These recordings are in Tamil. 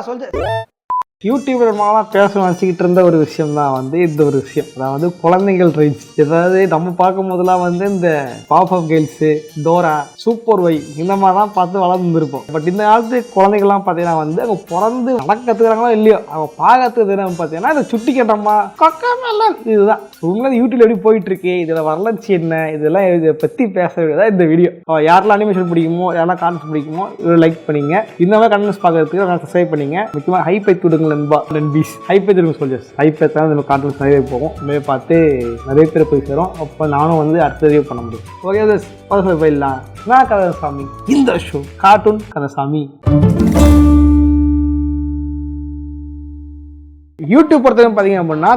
சொல்றேன். யூடியூபர் மாலாம் பேச வச்சுக்கிட்டு இருந்த ஒரு விஷயம் தான் வந்து இந்த ஒரு விஷயம், அதாவது குழந்தைகள் ரைட்ஸ். ஏதாவது நம்ம பார்க்கும் போதெல்லாம் வந்து இந்த பாப்அப் கேர்ள்ஸு, டோரா, சூப்பர் வை இந்த மாதிரி தான் பார்த்து வளர்ந்துருப்போம். பட் இந்த காலத்து குழந்தைகள்லாம் பார்த்தீங்கன்னா வந்து அவங்க பிறந்து நடக்க கற்றுக்கிறாங்களோ இல்லையோ, அவங்க பார்க்கறதுக்கு பார்த்தீங்கன்னா இந்த சுட்டி கட்டம்மா கக்கமெல்லாம் இதுதான் உண்மையில யூடியூப்ல எப்படி போயிட்டு இருக்கு, இதில் வளர்ச்சி என்ன, இதெல்லாம் இதை பற்றி பேச வேண்டியதான் இந்த வீடியோ. யாரெல்லாம் அனிமேஷன் பிடிக்குமோ, யாரெல்லாம் கான்டென்ட் பிடிக்குமோ இதை லைக் பண்ணிங்க. இந்த மாதிரி கண்டென்ட்ஸ் பார்க்கறதுக்கு சப்ஸ்கிரைப் பண்ணிங்க. முக்கியமாக ஹைப்பை துடுங்க நண்பீஸ், ஹைப்பை திரும்ப சொல்லியஸ், ஹைப்பை தான் நம்ம கான்டென்ட்ஸ் நிறைய போகும். நிறைய பார்த்து நிறைய பேர் போய் சேரும். அப்போ நானும் வந்து அடுத்த ரிவ்யூ பண்ண முடியும். ஓகே பதவி போயிடலாம். நான் கந்தசாமி, இந்த ஷோ கார்ட்டூன் கந்தசாமி. யூடியூப் பொறுத்தவரைக்கும் பார்த்தீங்க அப்படின்னா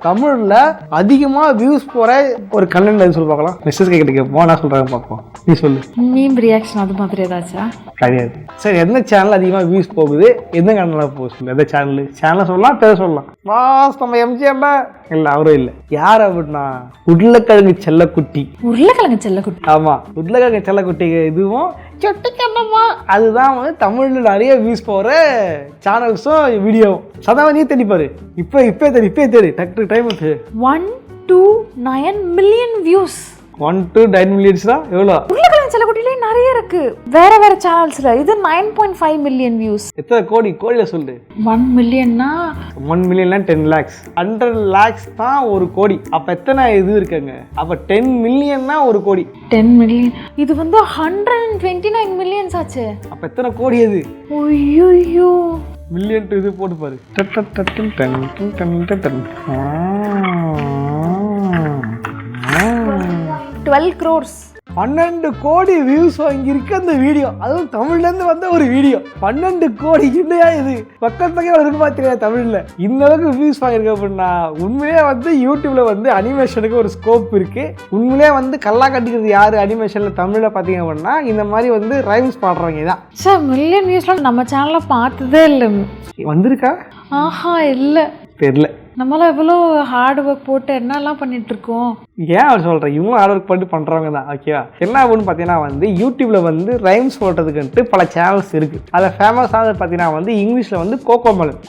தமிழில் அதிகமாக வியூஸ் போகிற ஒரு கண்டென்ட் எது சொல்லி பார்க்கலாம். மெசேஜ் கேட்போம், நான் சொல்கிறேன் பார்ப்போம். நீ சொல்லு. மீம் ரியாக்ஷன் அது மாதிரி ஏதாச்சா? கிடையாது. சரி, எந்த சேனல் அதிகமாக வியூஸ் போகுது, எந்த கண்டென்ட்ல போக சொல்லு. எந்த சேனலை சொல்லலாம், பேர் சொல்லலாம். வாஸ் நம்ம எம்ஜிஆர்ல இல்லை, அவரும் இல்லை. யார் அப்படின்னா உருளைக்கிழங்கு செல்லக்குட்டி. உருளைக்கிழங்கு செல்லக்குட்டி, ஆமா, உருளைக்கிழங்கு செல்லக்குட்டி. இதுவும் சொட்டுக்கண்ணம்மா, அதுதான் வந்து தமிழ்ல நிறைய வியூஸ் போகிற சேனல்ஸும் வீடியோவும். சதாவா நீ தேடிப்பாரு. இப்போ தேடி டக்கு time 129 million views. 1 to 9 millions தான் எவ்வளோ? உருளைக்கிழங்கு செல்லக்குட்டிலே நிறைய இருக்கு வேற சேனல்ஸ்ல. இது 9.5 மில்லியன் வியூஸ். எத்தனை கோடியில சொல்லு. 1 மில்லியன்னா 1 மில்லியன்னா 10 lakhs. 100 lakhs தான் ஒரு கோடி. அப்ப எத்தனை இது இருக்குங்க? அப்ப 10 மில்லியன்னா ஒரு கோடி. 10 மில்லியன் இது வந்து 129 மில்லியன்ஸ் ஆச்சு. அப்ப எத்தனை கோடி அது? ஐயோ, மில்லியன் டு இது போட்டு பாரு. 12 crores. 12 கோடி வியூஸ் வாங்கியிருக்கு அந்த வீடியோ. அதுவும் தமிழ்லேருந்து வந்த ஒரு வீடியோ. 12 கோடி இல்லையா இது? பக்கத்துக்கே இருக்கு பார்த்தியா தமிழில் இந்த அளவுக்கு வியூஸ் வாங்கியிருக்கு அப்படின்னா உண்மையிலே வந்து யூடியூப்ல வந்து அனிமேஷனுக்கு ஒரு ஸ்கோப் இருக்கு. உண்மையிலே வந்து கல்லா கட்டிக்கிறது யாரு அனிமேஷன்ல தமிழில் பார்த்தீங்க அப்படின்னா இந்த மாதிரி வந்து ரைம்ஸ் பாடுறவங்க தான். சார் மில்லியன் வியூஸ்லாம் நம்ம சேனல்ல பார்த்ததே இல்லை. வந்திருக்கா? ஆஹா, இல்லை, தெரியல. நம்மளாம் எவ்வளோ ஹார்ட் ஒர்க் போட்டு என்னெல்லாம் பண்ணிட்டு இருக்கோம். ஏன் அவர் சொல்கிறேன், இவங்களும் ஹார்ட் ஒர்க் பண்ணி பண்ணுறவங்க தான். ஓகேவா? என்ன ஆகுன்னு பார்த்தீங்கன்னா வந்து யூடியூப்பில் வந்து ரைம்ஸ் போடுறதுக்குன்ட்டு பல சேனல்ஸ் இருக்குது. அதில் ஃபேமஸானது பார்த்தீங்கன்னா வந்து இங்கிலீஷில் வந்து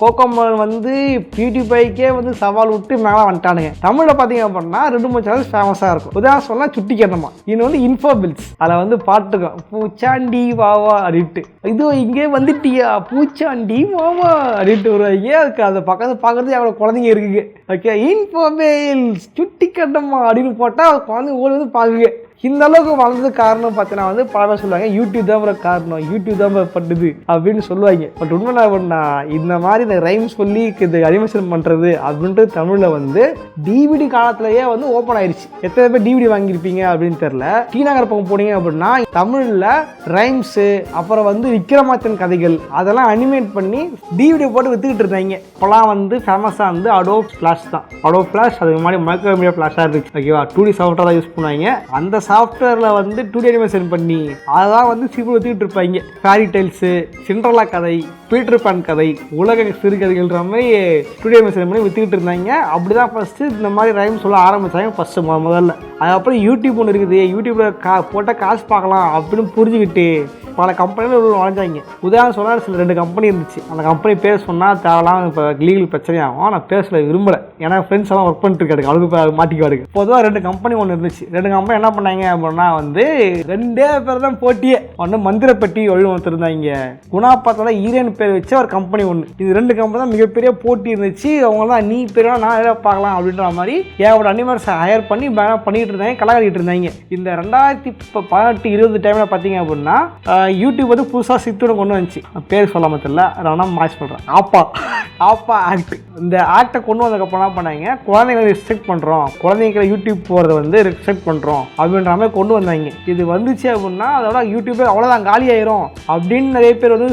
கோகோமலன் வந்து பியூட்டிஃபைக்கே வந்து சவால் விட்டு மேலே வந்துட்டானுங்க. தமிழில் பார்த்தீங்க அப்படின்னா 2-3 சேனல்ஸ் ஃபேமஸாக இருக்கும். உதாரணம் சொன்னால் சுட்டி கேட்டமா, இன்னும் வந்து இன்ஃபோபில்ஸ். அதில் வந்து பாட்டுக்கும் பூச்சாண்டி வாவா அப்படின்ட்டு, இதோ இங்கே வந்துட்டியா பூச்சாண்டி வாவா அப்படின்ட்டு வருவாங்க. அதுக்கு அதை பார்க்கறது அவ்வளோ குழந்தைங்க இருக்குங்க. ஓகே, இன்ஃபோபில்ஸ் சுட்டி கேட்டமா அப்படின்னு போட்டால் குழந்தைங்க ஓடி வந்து பாக்குங்க. இந்த அளவுக்கு வளர்ந்ததுக்கு காரணம் பார்த்தீங்கன்னா வந்து பல பேர் சொல்லுவாங்க யூடியூப் தான் காரணம், யூடியூப் தான் பண்ணுது அப்படின்னு சொல்லுவாங்க. பட் உண்மை என்ன, இந்த மாதிரி இந்த ரைம் சொல்லி இந்த அனிமேஷன் பண்ணுறது அப்படின்ட்டு தமிழில் வந்து டிவிடி காலத்திலேயே வந்து ஓப்பன் ஆயிடுச்சு. எத்தனை பேர் டிவிடி வாங்கியிருப்பீங்க அப்படின்னு தெரியல. டீநகர் பக்கம் போனீங்க அப்படின்னா தமிழில் ரைம்ஸு, அப்புறம் வந்து விக்ரமாதித்தன் கதைகள் அதெல்லாம் அனிமேட் பண்ணி டிவிடி போட்டு வித்துக்கிட்டு இருந்தாங்க. இப்போலாம் வந்து ஃபேமஸாக வந்து அடோப் ஃப்ளாஷ் தான். அடோப் ஃப்ளாஷ் அதுக்கு முன்னாடி மைக்ரோமீடியா ஃப்ளாஷாக இருந்துச்சு. ஓகேவா? 2D சாஃப்ட்வேர் தான் யூஸ் பண்ணுவாங்க. அந்த சாஃப்ட்வேரில் வந்து 2D அனிமேஷன் பண்ணி அதான் வந்து சீக்கிரம் வச்சுக்கிட்டு இருப்பாங்க. ஃபேரி டைல்ஸு, சிண்ட்ரலா கதை, பீட்டர் பேன் கதை, உலக சிறுகதைகள்ன்ற மாதிரி 2D அனிமேஷன் பண்ணி விற்றுக்கிட்டு இருந்தாங்க. அப்படி தான் ஃபஸ்ட்டு இந்த மாதிரி ரைம் சொல்ல ஆரம்பித்தாங்க ஃபஸ்ட்டு முதல்ல. அதுக்கப்புறம் யூடியூப் ஒன்று இருக்குது, யூடியூப்பில் போட்டால் காசு பார்க்கலாம் அப்படின்னு புரிஞ்சுக்கிட்டு பல கம்பெனியில் நுழைஞ்சாங்க. உதாரணம் சொன்னால் சில 2 கம்பெனி இருந்துச்சு. அந்த கம்பெனி பேர் சொன்னால் தேவைலாம் இப்போ லீகல் பிரச்சனையாகும். நான் பேசல விரும்பலை, ஏன்னா ஃப்ரெண்ட்ஸ் எல்லாம் ஒர்க் பண்ணிட்டு இருக்காரு, அவளுக்கு மாட்டிக்குவாருக்கு. பொதுவாக 2 கம்பெனி ஒன்று இருந்துச்சு. 2 கம்பெனி என்ன பண்ணாங்க அப்படின்னா வந்து 2 பேர் தான் போட்டியே. ஒன்று மந்திரப்பட்டி ஒன்று இருந்தாங்க, குணாபாத்தில் ஈரன் பேர் வச்சு ஒரு கம்பெனி ஒன்று. இது 2 கம்பெனி தான் மிகப்பெரிய போட்டி இருந்துச்சு. அவங்க தான் நீ பெரிய நான் எதாவது பார்க்கலாம் அப்படின்ற மாதிரி ஏவோட அனிமல்ஸ் ஹையர் பண்ணி பண்ணிட்டு இருந்தாங்க, கலாடிட்டு இருந்தாங்க. இந்த 2018-20 டைமில் பார்த்தீங்க அப்படின்னா யூடியூப் வந்து புதுசாக சித்தோட கொண்டு வந்துச்சு. பேர் சொல்லாம தெரியல, நான் மாய்ஸ் சொல்கிறேன். ஆப்பா ஆக்ட். இந்த ஆக்டை கொண்டு வந்ததுக்கப்புறம் என்ன பண்ணாங்க, குழந்தைங்களை ரெஸ்ட்ரிக்ட் பண்ணுறோம், குழந்தைங்களை யூடியூப் போகிறத வந்து ரெஸ்ட்ரிக்ட் பண்ணுறோம் அப்படின்ற மாதிரி கொண்டு வந்தாங்க. இது வந்துச்சு அப்படின்னா அதோட யூடியூபே அவ்வளோதான் காலி ஆயிரும் அப்படின்னு நிறைய பேர் வந்து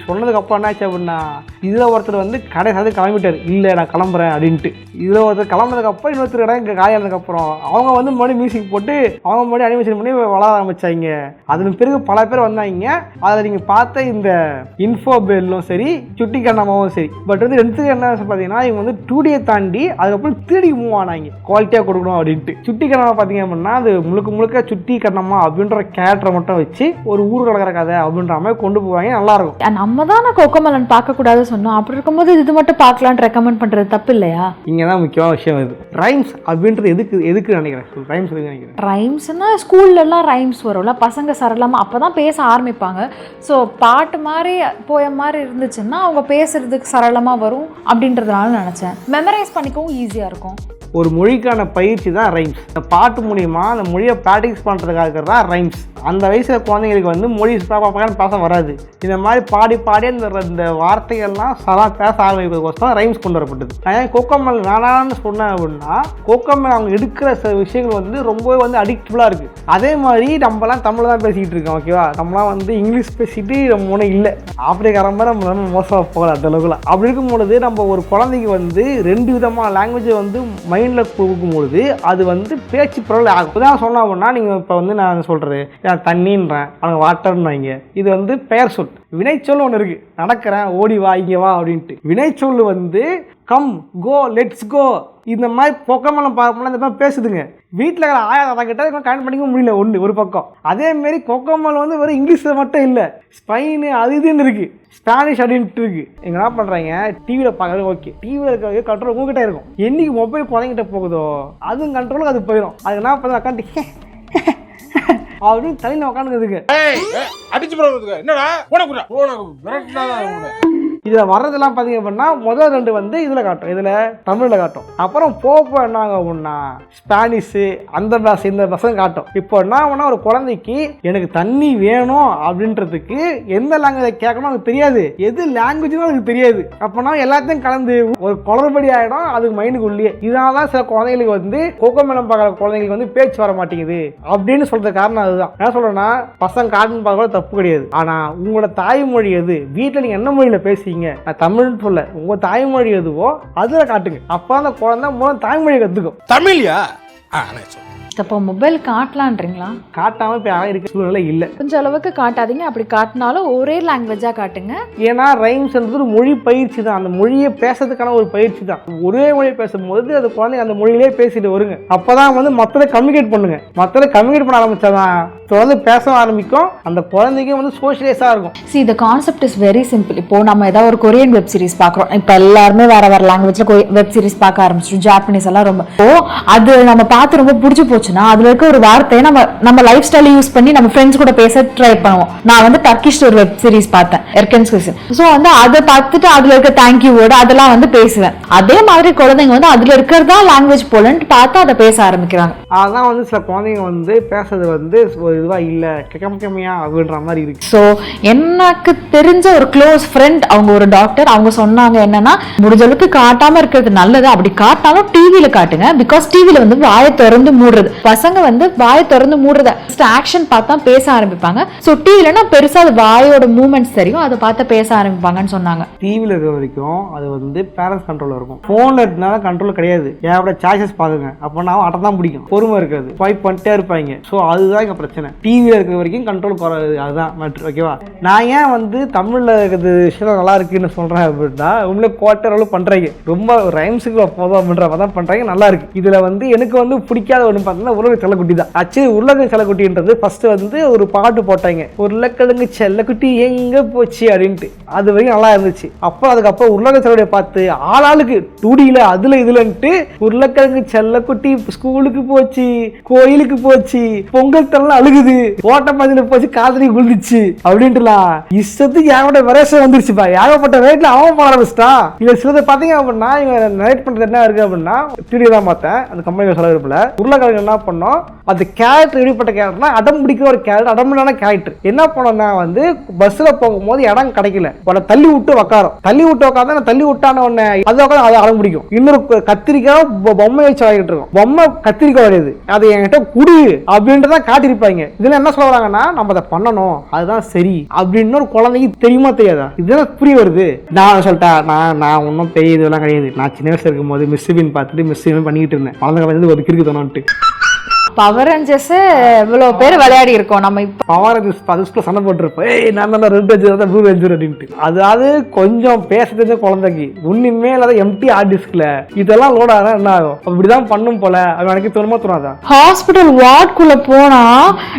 சொன்னதுக்கப்புறம் என்னாச்சு அப்படின்னா இதில் ஒருத்தர் வந்து கடைசி கிளம்பிட்டார், இல்லை நான் கிளம்புறேன் அப்படின்ட்டு. இதில் ஒருத்தர் கிளம்புனதுக்கப்புறம் இன்னொருத்தர் இடம் இங்கே காலியானதுக்கப்புறம் அவங்க வந்து மறுபடியும் மியூசிக் போட்டு அவங்க மறுபடியும் அனிமேஷன் பண்ணி வளர ஆரம்பிச்சாங்க. அதன் பிறகு பல பேர் வந்தாங்க. அதில் நீங்கள் பார்த்த இந்த இன்ஃபோபெல்லும் சரி சுட்டி கண்ணமாவும் சரி. பட் வந்து ரெண்டுத்துக்கு என்ன பார்த்தீங்கன்னா இவங்க வந்து 2D தாண்டி அதுக்கப்புறம் 3D மூவ் ஆனாங்க குவாலிட்டியாக கொடுக்கணும் அப்படின்ட்டு. சுட்டி கண்ணமா பார்த்தீங்க அப்படின்னா அது முழுக்க சுட்டி கண்ணமா அப்படின்ற கேரக்டரை மட்டும் வச்சு ஒரு ஊர் கலக்கிற கதை அப்படின்ற மாதிரி கொண்டு போவாங்க. நல்லா இருக்கும். நம்ம தான் கோகோமெலன் பார்க்க கூடாது சொன்னோம். அப்படி இருக்கும்போது இது மட்டும் பார்க்கலான்னு ரெக்கமெண்ட் பண்றது தப்பு இல்லையா? இங்கே தான் முக்கியமான விஷயம் இது. ரைம்ஸ் அப்படின்றது எதுக்கு நினைக்கிறேன். ரைம்ஸ் நினைக்கிறேன். ரைம்ஸ்னா ஸ்கூல்லலாம் ரைம்ஸ் வரும்ல, பசங்க சரளமாக அப்போ தான் பேச ஆரம்பிப்பாங்க. ஸோ பாட்டு மாதிரி போயம் மாதிரி இருந்துச்சுன்னா அவங்க பேசுறதுக்கு சரளமாக வரும் அப்படின்றதுனால நினச்சேன். மெமரைஸ் பண்ணிக்கவும் ஈஸியாக இருக்கும். ஒரு மொழிக்கான பயிற்சி தான் ரைம்ஸ். இந்த பாட்டு மூலிமா அந்த மொழியை ப்ராக்டிஸ் பண்ணுறதுக்காக தான் ரைம்ஸ். அந்த வயசில் குழந்தைங்களுக்கு வந்து மொழி பேச வராது. இந்த மாதிரி பாடி இந்த வார்த்தைகள்லாம் பேச ஆரம்பிக்கிறதுக்கோசம் ரைம்ஸ் கொண்டு வரப்பட்டது. நான் ஏன் கோகோமெல் வேணான்னு சொன்னேன் அப்படின்னா கோகோமெல் அவங்க எடுக்கிற சில விஷயங்கள் வந்து ரொம்பவே வந்து அடிக்டிவலாக இருக்குது. அதே மாதிரி நம்மலாம் தமிழ் தான் பேசிக்கிட்டு இருக்கோம். ஓகேவா, நம்மளாம் வந்து இங்கிலீஷ் பேசிட்டு நம்ம ஒன்றும் இல்லை. ஆப்பிரிக்கார மாதிரி நம்ம மோசமாக போகல அந்த அளவுக்குலாம். அப்படி இருக்கும் பொழுது நம்ம ஒரு குழந்தைக்கு வந்து 2 விதமான லாங்குவேஜை வந்து மைண்டில் கொடுக்கும்பொழுது அது வந்து பேச்சு பொருள் ஆகும். உதாரணம் சொன்னா அப்படின்னா நீங்கள் இப்போ வந்து நான் சொல்கிறது தண்ணின்றேன், அவங்க வாட்டர்ன்றாங்க. இது வந்து பெயர் சொல். வினைச்சொல் ஒன்று இருக்குது, நடக்கிறேன் ஓடி வா இங்கே வா அப்படின்ட்டு. வினைச்சொல் வந்து கம் கோ லெட்ஸ் கோ. இந்த மாதிரி பொக்கமெல்லாம் பார்க்கணும் இந்த மாதிரி பேசுதுங்க. வீட்டில் இருக்கிற ஆயா கிட்ட கனெக்ட் பண்ணிக்க முடியல ஒரு பக்கம். அதேமாரி கொக்கோமல் வந்து வெறும் இங்கிலீஷில் மட்டும் இல்லை, ஸ்பெயின் அது இதுன்னு இருக்குது, ஸ்பானிஷ் அப்படின்ட்டு இருக்குது. எங்க என்ன பண்ணுறாங்க, டிவியில் பார்க்குறது ஓகே, டிவியில் இருக்கிற கண்ட்ரோல் உங்ககிட்ட இருக்கும். என்னைக்கு மொபைல் குழந்தைகிட்ட போகுதோ அதுவும் கண்ட்ரோலுக்கு அது போயிடும். அதுக்கு என்ன பண்ண உட்காந்து அப்படின்னு தலையில் உட்காந்துக்கிறதுக்கு அடிச்சு என்னடா இதில் வர்றதெல்லாம் பார்த்தீங்க அப்படின்னா முதல் 2 வந்து இதில் காட்டும், இதில் தமிழில் காட்டும். அப்புறம் போக என்னாங்க அப்படின்னா ஸ்பானிஷு அந்த பாஷை இந்த பாஷை காட்டும். இப்போ என்ன ஆகுனா ஒரு குழந்தைக்கு எனக்கு தண்ணி வேணும் அப்படின்றதுக்கு எந்த லாங்குவேஜ் கேட்கணும் அதுக்கு தெரியாது, எது லாங்குவேஜும் அதுக்கு தெரியாது. அப்போனா எல்லாத்தையும் கலந்து ஒரு குளறுபடி ஆகிடும் அதுக்கு மைண்டுக்கு உள்ளே. இதனால தான் சில குழந்தைங்களுக்கு வந்து கோகோமெலன் பார்க்குற குழந்தைங்களுக்கு வந்து பேச்சு வர மாட்டேங்குது அப்படின்னு சொல்கிறது காரணம் அதுதான். என்ன சொல்கிறேன்னா பசங்க காட்டுன்னு பார்க்க கூட தப்பு கிடையாது. ஆனால் உங்களோட தாய்மொழி எது, வீட்டில் நீங்கள் என்ன மொழியில் பேசி நான் தமிழ்னு சொல்ல உங்க தாய்மொழி எதுவோ அதுல காட்டுங்க. அப்ப அந்த குழந்தை மூலம் தாய்மொழியை கத்துக்கும். தமிழ்யா இப்போ மொபைல் காட்டலான்றீங்களா? காட்டாம இப்போ யாரும் இருக்க சூழ்நிலை இல்லை. கொஞ்சம் அளவுக்கு காட்டாதீங்க. அப்படி காட்டினாலும் ஒரே லாங்குவேஜா காட்டுங்க. ஏன்னா ரைம்ஸ்ன்றது ஒரு மொழி பயிற்சி தான். அந்த மொழியை பேசுறதுக்கான ஒரு பயிற்சி தான். ஒரே மொழியை பேசும்போது அது குழந்தைங்க அந்த மொழியிலே பேசிட்டு வருங்க. அப்பதான் வந்து மற்றதை கம்யூனிகேட் பண்ணுங்க. மற்றதை கம்யூனிகேட் பண்ண ஆரம்பிச்சாதான் தொடர்ந்து பேச ஆரம்பிக்கும். அந்த குழந்தைக்கு வந்து சோஷியலைஸா இருக்கும். See, the concept is very simple. இப்போ நம்ம ஏதாவது ஒரு கொரியன் வெப் சீரிஸ் பார்க்குறோம். இப்போ எல்லாருமே வேற லாங்குவேஜ்ல வெப் சீரிஸ் பார்க்க ஆரம்பிச்சிடும். ஜாப்பனீஸ் எல்லாம் ரொம்ப அது நம்ம பார்த்து ரொம்ப பிடிச்சி போச்சுன்னா அதுல இருக்க ஒரு வார்த்தையை நம்ம லைஃப் ஸ்டைல யூஸ் பண்ணி நம்ம ஃப்ரெண்ட்ஸ் கூட பேச ட்ரை பண்ணுவோம். நான் வந்து டர்க்கிஷ் ஒரு வெப் சீரிஸ் பார்த்தேன், எர்கன்ஸ் கிசன். ஸோ வந்து அதை பார்த்துட்டு அதுல இருக்க தேங்க்யூ வேர்டு அதெல்லாம் வந்து பேசுவேன். அதே மாதிரி குழந்தைங்க வந்து அதுல இருக்கிறதா லாங்குவேஜ் போலன்ட்டு பார்த்து அதை பேச ஆரம்பிக்கிறாங்க. அதான் வந்து சில குழந்தைங்க வந்து பேசுறது வந்து இதுவா இல்லை கம்மியா அப்படின்ற மாதிரி இருக்கு. ஸோ எனக்கு தெரிஞ்ச ஒரு க்ளோஸ் ஃப்ரெண்ட் அவங்க ஒரு டாக்டர், அவங்க சொன்னாங்க என்னன்னா முடிஞ்ச அளவுக்கு காட்டாம இருக்கிறது நல்லது. அப்படி காட்டாலும் டிவியில காட்டுங்க. பிகாஸ் டிவியில வந்து வாயை திறந்து மூடுறது, பசங்க வந்து வாயை திறந்து மூடுறத ஆக்ஷன் பார்த்தா பேச ஆரம்பிப்பாங்க. ஸோ டிவிலனா பெருசா அது வாயோட மூவ்மெண்ட்ஸ் தெரியும், அதை பார்த்து பேச ஆரம்பிப்பாங்கன்னு சொன்னாங்க. டிவியில இருக்கிற வரைக்கும் அது வந்து பேரண்ட்ஸ் கண்ட்ரோல் இருக்கும். போன்ல இருந்தாலும் கண்ட்ரோல் கிடையாது. ஏன் சாய்ஸஸ் பாருங்க அப்போ நான் அட்டை தான் பிடிக்கும், பொறுமை இருக்காது, ஸ்வைப் பண்ணிட்டே இருப்பாங்க. ஸோ அதுதான் இங்க பிரச்சனை. டிவியில் இருக்கிற வரைக்கும் கண்ட்ரோல் குறையாது, அதுதான் மேட்ரு. ஓகேவா, நான் ஏன் வந்து தமிழில் இருக்கிறது விஷயம் நல்லா இருக்குன்னு சொல்கிறேன் அப்படின்னா உண்மையிலே குவார்டர் அளவு பண்ணுறாங்க, ரொம்ப ரைம்ஸுக்கு போதும் அப்படின்ற தான் பண்ணுறாங்க, நல்லா இருக்கு. இதில் வந்து எனக்கு வந்து பிடிக்காத ஒன்று பார்த்தீங்கன்னா உருளைக்கிழங்கு செல்லக்குட்டி தான். ஆக்சுவலி உருளைக்கிழங்கு செல்லக்குட்டின்றது ஃபர்ஸ்ட் வந்து ஒரு பாட்டு போட்டாங்க, உருளைக்கிழங்கு செல்லக்குட்டி எங்கே போச்சு அப்படின்ட்டு. அது வரைக்கும் நல்லா இருந்துச்சு. அப்புறம் அதுக்கப்புறம் உருளைக்கிழங்கு செல்லக்குட்டியை பார்த்து ஆளாளுக்கு 2Dயில் அதில் இதுலன்ட்டு உருளைக்கிழங்கு செல்லக்குட்டி ஸ்கூலுக்கு போச்சு, கோயிலுக்கு போச்சு, பொங்கல் தரலாம் அழுகுது, ஓட்டப்பாதையில போச்சு, காதலி குளிச்சு அப்படின்ட்டுலாம் இஷ்டத்துக்கு ஏகப்பட்ட வெரேஷன் வந்துருச்சுப்பா. ஏகப்பட்ட ரேட்ல அவன் பண்ண ஆரம்பிச்சிட்டான். இதுல சிலதை பாத்தீங்க அப்படின்னா இவங்க நரேட் பண்றது என்ன இருக்கு அப்படின்னா டிவி தான் பார்த்தேன், அந்த கம்பெனி செலவுல உருளைக்கிழங்கு என்ன என்ன பண்ணோம், அந்த கேரக்டர் எப்படிப்பட்ட கேரக்டர்னா அடம் பிடிக்கிற ஒரு கேரக்டர், அடம்பிளான கேரக்டர். என்ன பண்ணோம்னா வந்து பஸ்ல போகும்போது இடம் கிடைக்கல, உடனே தள்ளி விட்டு உட்காந்து தள்ளி விட்டான உடனே அது உட்காந்து அதை அடம் பிடிக்கும். இன்னொரு கத்திரிக்காய் பொம்மை வச்சு வாங்கிட்டு இருக்கும், பொம்மை கத்திரிக்காய் வரையுது, அது என்கிட்ட குடி அப்படின்றதான் காட்டியிருப்பாங்க. இதுல என்ன சொல்றாங்கன்னா நம்ம அதை பண்ணணும், அதுதான் சரி அப்படின்னு ஒரு குழந்தைக்கு தெரியுமா தெரியாதா? இதுதான் புரிய வருது. நான் சொல்லிட்டேன், நான் ஒன்றும் பெரிய இதெல்லாம் கிடையாது. நான் சின்ன வயசுல இருக்கும் போது மிஸ் பின் பார்த்துட்டு மிஸ் பண்ணிக்கிட்டு இருந்தேன். குழந்தை வந்து ஒரு கிறுக்கு தோணுன்ட்டு பவர் ரேஞ்சர்ஸ் இவ்வளவு பேர் விளையாடி இருக்கோம் நம்ம. இப்ப பவர் ரேஞ்சர்ஸ் சண்டை போட்டுருப்போம், நான் தான் ரெட் ரேஞ்சர் ப்ளூ ரேஞ்சர் அப்படின்ட்டு. அதாவது கொஞ்சம் பேச தெரிஞ்ச குழந்தைக்கு ஒண்ணுமே இல்லாத எம்டி ஹார்ட் டிஸ்க்ல இதெல்லாம் லோட் ஆனா என்ன ஆகும்? அப்படிதான் பண்ணும் போல அது எனக்கு தோணாதா? ஹாஸ்பிட்டல் வார்டுக்குள்ள போனா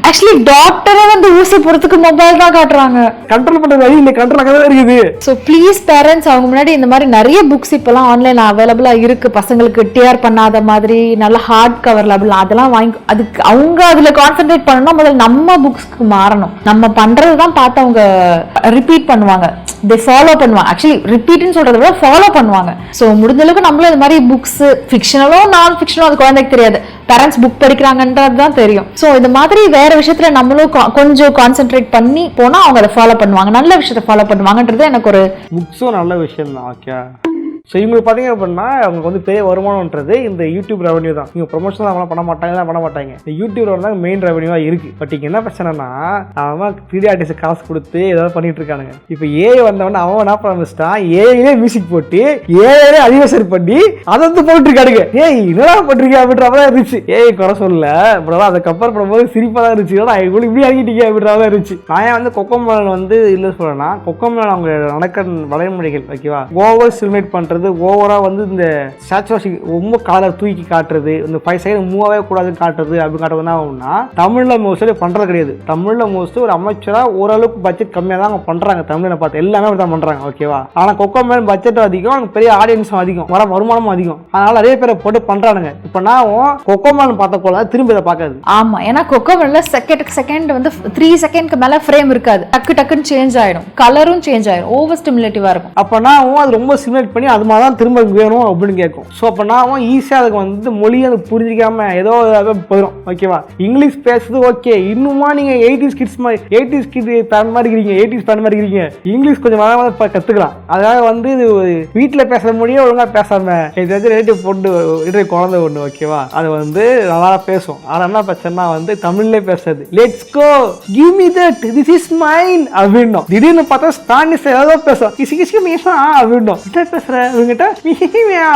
ஆக்சுவலி டாக்டரே வந்து ஊசி போறதுக்கு மொபைல் தான் காட்டுறாங்க. கண்ட்ரோல் பண்றது வழி இல்லை, கண்ட்ரோல் ஆகவே இருக்குது. ஸோ ப்ளீஸ் பேரண்ட்ஸ், அவங்க முன்னாடி இந்த மாதிரி நிறைய புக்ஸ் இப்பெல்லாம் ஆன்லைன் அவைலபிளா இருக்கு, பசங்களுக்கு டிஆர் பண்ணாத மாதிரி நல்ல ஹார்ட் கவர் லெவல் அதெல்லாம் வாங்கி அதுக்கு அவங்க அதுல கான்சென்ட்ரேட் பண்ணணும். முதல்ல நம்ம புக்ஸ்க்கு மாறணும். நம்ம பண்றதுதான் பார்த்து அவங்க ரிப்பீட் பண்ணுவாங்க, they ஃபாலோ பண்ணுவாங்க. ஆக்சுவலி ரிப்பீட்னு சொல்றதை விட ஃபாலோ பண்ணுவாங்க. ஸோ முடிஞ்ச அளவுக்கு நம்மளும் இந்த மாதிரி புக்ஸ் ஃபிக்ஷனலோ நான் ஃபிக்ஷனோ அது குழந்தைக்கு தெரியாது, பேரண்ட்ஸ் புக் படிக்கிறாங்கன்றது தான் தெரியும். ஸோ இந்த மாதிரி வேற விஷயத்துல நம்மளும் கொஞ்சம் கான்சென்ட்ரேட் பண்ணி போனா அவங்க அதை ஃபாலோ பண்ணுவாங்க, நல்ல விஷயத்தை ஃபாலோ பண்ணுவாங்கன்றது எனக்கு ஒரு புக்ஸும் நல்ல விஷயம் தான். ஓகே, ஸோ இவங்களுக்கு பார்த்தீங்க அப்படின்னா அவங்களுக்கு வந்து பெரிய வருமானம்ன்றது இந்த யூடியூப் ரெவன்யூ தான். இவங்க ப்ரொமோஷன் அவங்களாம் பண்ண மாட்டாங்க. இந்த யூடியூப் தான் மெயின் ரெவன்யூவாக இருக்குது. பட் இங்கே என்ன பிரச்சனைனா அவன் 3D ஆர்டிஸ்ட் காசு கொடுத்து ஏதாவது பண்ணிட்டு இருக்கானுங்க. இப்போ ஏஐ வந்தவொடனே அவன் என்ன ஆரம்பிச்சிட்டான், ஏஐலே மியூசிக் போட்டு ஏஐலே அதிகசரி பண்ணி அதை வந்து போட்டு இருக்கானுங்க. ஏய் என்னடா பண்ணுறீங்க அப்படின்ற மாதிரி இருந்துச்சு. ஏஐ குறை சொல்லல, பட் அதை கம்பேர் பண்ணும்போது சிரிப்பாக தான் இருந்துச்சு. ஏன்னா இவங்களுக்கு இப்படி ஆகிட்டீங்க அப்படின்ற மாதிரி இருந்துச்சு. நான் வந்து கொக்கோமேலன் வந்து இல்லை சொல்லணும்னா கொக்கோமேலன் அவங்க நடக்கிற வளைமுறைகள் ஓகேவா, ஓவர் சிமுலேட் பண்ணுறது, ஓவரா வந்து இந்த ஸ்டாச்சுவாசி ரொம்ப காலர் தூக்கி காட்டுறது, இந்த 5 செகண்ட் மூவாவே கூடாதுன்னு காட்டுறது அப்படி காட்டுறதுனா ஒன்னா தமிழ்ல மோஸ்ட்லி பண்றது கிடையாது. தமிழ்ல மோஸ்ட்லி ஒரு அமைச்சரா ஓரளவுக்கு பட்ஜெட் கம்மியாக தான் அவங்க பண்றாங்க. தமிழ்ல பார்த்து எல்லாமே அப்படி தான் பண்றாங்க ஓகேவா. ஆனா கொக்கோமேலன் பட்ஜெட்டும் அதிகம், பெரிய ஆடியன்ஸும் அதிகம், வருமானமும் அதிகம், அதனால நிறைய பேரை போட்டு பண்றானுங்க. இப்ப நான் கொக்கோமேலன் பார்த்த போல திரும்பி இதை பார்க்காது. ஆமா, ஏன்னா கொக்கோமேலன்ல செகண்ட் வந்து 3 செகண்ட்க்கு மேல ஃப்ரேம் இருக்காது, டக்குன்னு சேஞ்ச் ஆயிடும், கலரும் சேஞ்ச் ஆயிடும், ஓவர் ஸ்டிமுலேட்டிவா இருக்கும். அப்ப நான் அது ரொம்ப ஸ்டிமுலேட் பண்ணி அது மாதிரி திரும்ப வேணும் அப்படின்னு கேட்கும். ஸோ அப்போ நான் ஈஸியாக அதுக்கு வந்து மொழியை அது புரிஞ்சிக்காம ஏதோ போயிடும் ஓகேவா. இங்கிலீஷ் பேசுறது ஓகே, இன்னுமா நீங்கள் 80s கிட்ஸ் பேரண்ட் மாதிரி இருக்கீங்க, இங்கிலீஷ் கொஞ்சம் கற்றுக்கலாம். அதாவது வந்து இது வீட்டில் பேசுகிற மொழியே ஒழுங்காக பேசாம ஏதாச்சும் ரிலேட்டிவ் போட்டு குழந்தை ஒன்று ஓகேவா, அது வந்து நல்லா பேசும். ஆனால் என்ன பிரச்சனை வந்து தமிழ்லேயே பேசுறது, let's go give me that this is mine அப்படின்னும். திடீர்னு பார்த்தா ஸ்பானிஷ் ஏதோ பேசும், அப்படின்னும் பேசுகிறேன்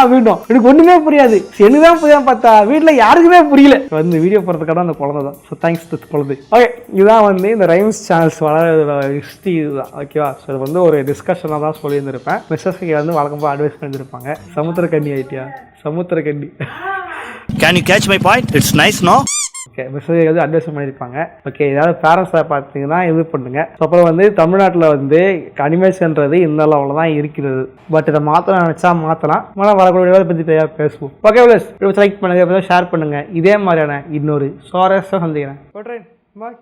அப்படின்னும். எனக்கு ஒண்ணுமே புரியாது, என்னதான் புரியாம பார்த்தா வீட்டுல யாருக்குமே புரியல. வந்து வீடியோ போறதுக்கான அந்த குழந்தை தான். ஸோ தேங்க்ஸ் டு குழந்தை. ஓகே, இதுதான் வந்து இந்த ரைம்ஸ் சேனல்ஸ் வளர ஹிஸ்ட்ரி இதுதான் ஓகேவா. ஸோ இது வந்து ஒரு டிஸ்கஷனாக தான் சொல்லியிருந்திருப்பேன். மிஸ்ஸஸ்க்கு வந்து வழக்கம் போல் அட்வைஸ் பண்ணியிருப்பாங்க. Samuthirakani idea, Samuthirakani. Can you catch my point? It's nice, no? Okay, message வந்து அட்வைஸ் பண்ணியிருப்பாங்க. ஓகே, ஏதாவது பேரண்ட்ஸை பார்த்தீங்கன்னா இது பண்ணுங்க. அப்புறம் வந்து தமிழ்நாட்டில் வந்து அனிமேஷன்றது இந்த லெவலில் தான் இருக்கிறது. பட் இதை மாற்றலாம் நினச்சா மாற்றலாம். ஆனால் வரக்கூடிய பற்றி தயாராக பேசுவோம். ஓகே ப்ளஸ் லைக் பண்ணுங்க, ஷேர் பண்ணுங்க. இதே மாதிரியான இன்னொரு சுவாரஸ்யம் சந்திக்கிறேன். பாய்.